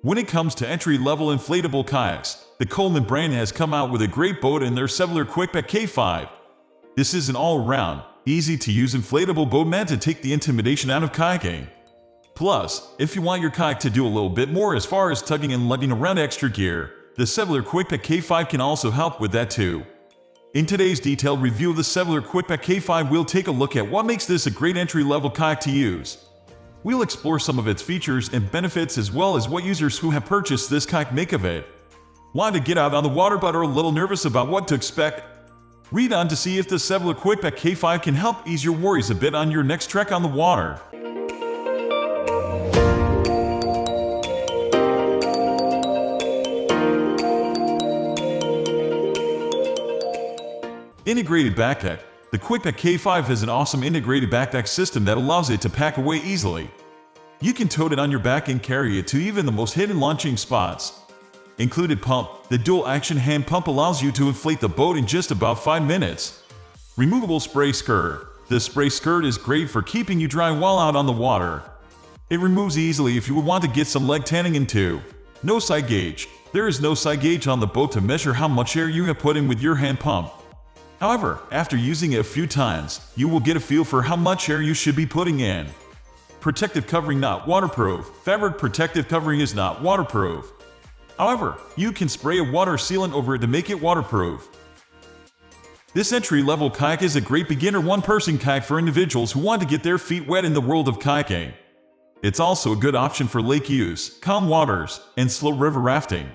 When it comes to entry-level inflatable kayaks, the Coleman brand has come out with a great boat in their Sevylor Quikpak K5. This is an all-around, easy-to-use inflatable boat meant to take the intimidation out of kayaking. Plus, if you want your kayak to do a little bit more as far as tugging and lugging around extra gear, the Sevylor Quikpak K5 can also help with that too. In today's detailed review of the Sevylor Quikpak K5, we'll take a look at what makes this a great entry-level kayak to use. We'll explore some of its features and benefits as well as what users who have purchased this kayak make of it. Want to get out on the water but are a little nervous about what to expect? Read on to see if the Sevylor Quikpak K5 can help ease your worries a bit on your next trek on the water. Integrated backpack. The Quikpak K5 has an awesome integrated backpack system that allows it to pack away easily. You can tote it on your back and carry it to even the most hidden launching spots. Included pump. The dual-action hand pump allows you to inflate the boat in just about 5 minutes. Removable spray skirt. The spray skirt is great for keeping you dry while out on the water. It removes easily if you want to get some leg tanning in too. No side gauge. There is no side gauge on the boat to measure how much air you have put in with your hand pump. However, after using it a few times, you will get a feel for how much air you should be putting in. Protective covering not waterproof. Fabric protective covering is not waterproof. However, you can spray a water sealant over it to make it waterproof. This entry-level kayak is a great beginner one-person kayak for individuals who want to get their feet wet in the world of kayaking. It's also a good option for lake use, calm waters, and slow river rafting.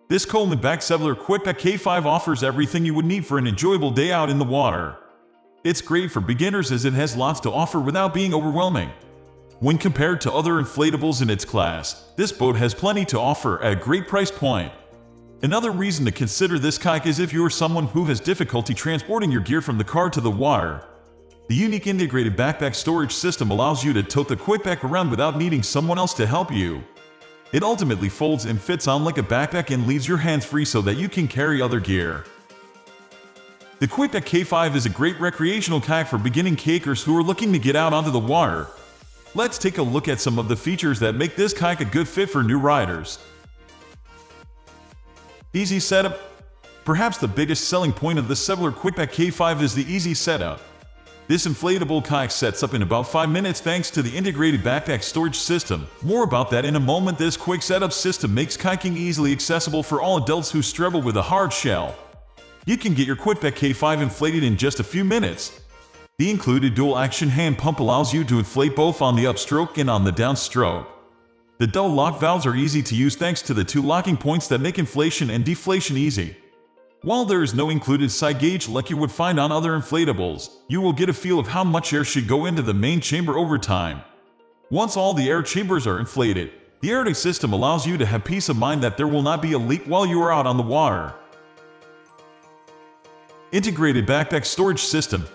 This Coleman Sevylor Quikpak K5 offers everything you would need for an enjoyable day out in the water. It's great for beginners as it has lots to offer without being overwhelming. When compared to other inflatables in its class, this boat has plenty to offer at a great price point. Another reason to consider this kayak is if you are someone who has difficulty transporting your gear from the car to the water. The unique integrated backpack storage system allows you to tote the Quikpak around without needing someone else to help you. It ultimately folds and fits on like a backpack and leaves your hands free so that you can carry other gear. The Quikpak K5 is a great recreational kayak for beginning kayakers who are looking to get out onto the water. Let's take a look at some of the features that make this kayak a good fit for new riders. Easy setup. Perhaps the biggest selling point of the Sevylor Quikpak K5 is the easy setup. This inflatable kayak sets up in about 5 minutes thanks to the integrated backpack storage system. More about that in a moment. This quick setup system makes kayaking easily accessible for all adults who struggle with a hard shell. You can get your Quikpak K5 inflated in just a few minutes. The included dual-action hand pump allows you to inflate both on the upstroke and on the downstroke. The double lock valves are easy to use thanks to the 2 locking points that make inflation and deflation easy. While there is no included side gauge like you would find on other inflatables, you will get a feel of how much air should go into the main chamber over time. Once all the air chambers are inflated, the airtight system allows you to have peace of mind that there will not be a leak while you are out on the water. Integrated backpack storage system.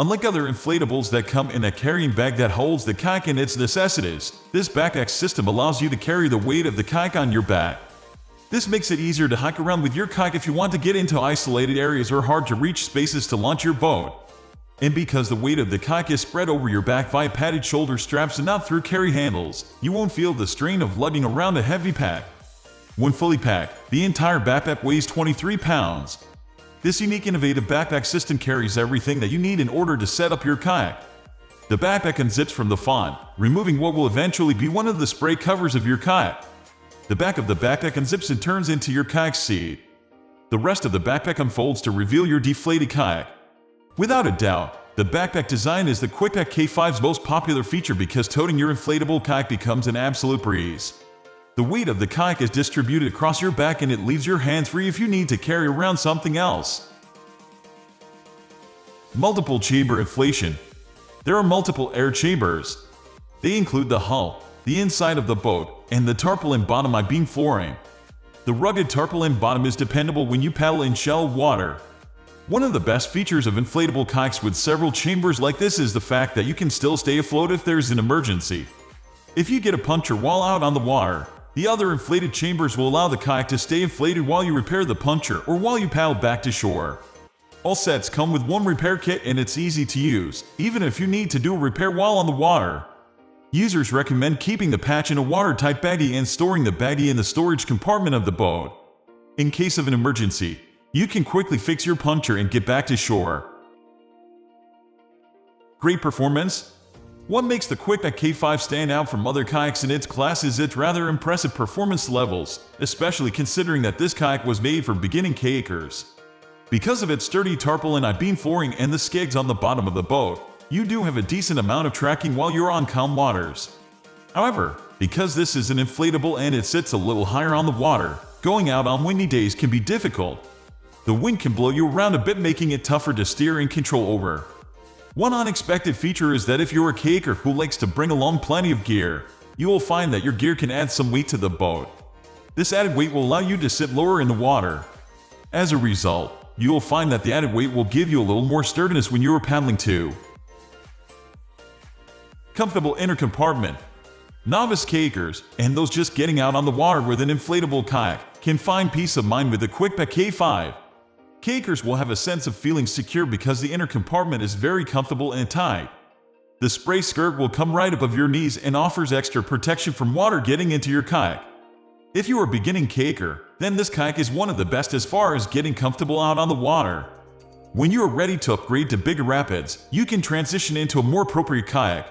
Unlike other inflatables that come in a carrying bag that holds the kayak and its necessities, this backpack system allows you to carry the weight of the kayak on your back. This makes it easier to hike around with your kayak if you want to get into isolated areas or hard-to-reach spaces to launch your boat. And because the weight of the kayak is spread over your back via padded shoulder straps and not through carry handles, you won't feel the strain of lugging around a heavy pack. When fully packed, the entire backpack weighs 23 pounds. This unique innovative backpack system carries everything that you need in order to set up your kayak. The backpack unzips from the font, removing what will eventually be one of the spray covers of your kayak. The back of the backpack unzips and turns into your kayak seat. The rest of the backpack unfolds to reveal your deflated kayak. Without a doubt, the backpack design is the Quikpak K5's most popular feature because toting your inflatable kayak becomes an absolute breeze. The weight of the kayak is distributed across your back and it leaves your hands free if you need to carry around something else. Multiple chamber inflation. There are multiple air chambers. They include the hull, the inside of the boat, and the tarpaulin bottom I-beam flooring. The rugged tarpaulin bottom is dependable when you paddle in shallow water. One of the best features of inflatable kayaks with several chambers like this is the fact that you can still stay afloat if there's an emergency. If you get a puncture while out on the water, the other inflated chambers will allow the kayak to stay inflated while you repair the puncture or while you paddle back to shore. All sets come with one repair kit and it's easy to use, even if you need to do a repair while on the water. Users recommend keeping the patch in a watertight baggie and storing the baggie in the storage compartment of the boat. In case of an emergency, you can quickly fix your puncture and get back to shore. Great performance? What makes the Quikpak K5 stand out from other kayaks in its class is its rather impressive performance levels, especially considering that this kayak was made for beginning kayakers. Because of its sturdy tarpaulin I-beam flooring and the skegs on the bottom of the boat, you do have a decent amount of tracking while you're on calm waters. However, because this is an inflatable and it sits a little higher on the water, going out on windy days can be difficult. The wind can blow you around a bit, making it tougher to steer and control over. One unexpected feature is that if you're a kayaker who likes to bring along plenty of gear, you will find that your gear can add some weight to the boat. This added weight will allow you to sit lower in the water. As a result, you will find that the added weight will give you a little more sturdiness when you are paddling too. Comfortable inner compartment. Novice kayakers, and those just getting out on the water with an inflatable kayak, can find peace of mind with the Quikpak K5. Kayakers will have a sense of feeling secure because the inner compartment is very comfortable and tight. The spray skirt will come right above your knees and offers extra protection from water getting into your kayak. If you are a beginning kayaker, then this kayak is one of the best as far as getting comfortable out on the water. When you are ready to upgrade to bigger rapids, you can transition into a more appropriate kayak.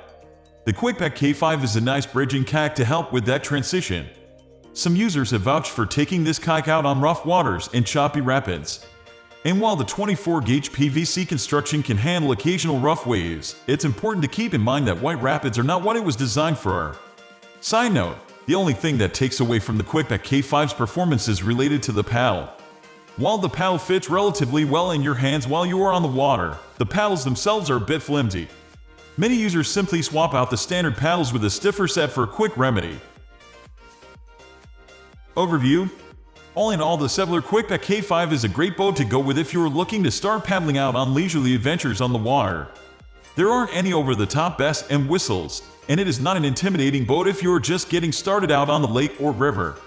The Quikpak K5 is a nice bridging kayak to help with that transition. Some users have vouched for taking this kayak out on rough waters and choppy rapids. And while the 24-gauge PVC construction can handle occasional rough waves, it's important to keep in mind that white rapids are not what it was designed for. Side note, the only thing that takes away from the Quikpak K5's performance is related to the paddle. While the paddle fits relatively well in your hands while you are on the water, the paddles themselves are a bit flimsy. Many users simply swap out the standard paddles with a stiffer set for a quick remedy. Overview. All in all, the Sevylor Quikpak K5 is a great boat to go with if you are looking to start paddling out on leisurely adventures on the water. There aren't any over-the-top bells and whistles, and it is not an intimidating boat if you are just getting started out on the lake or river.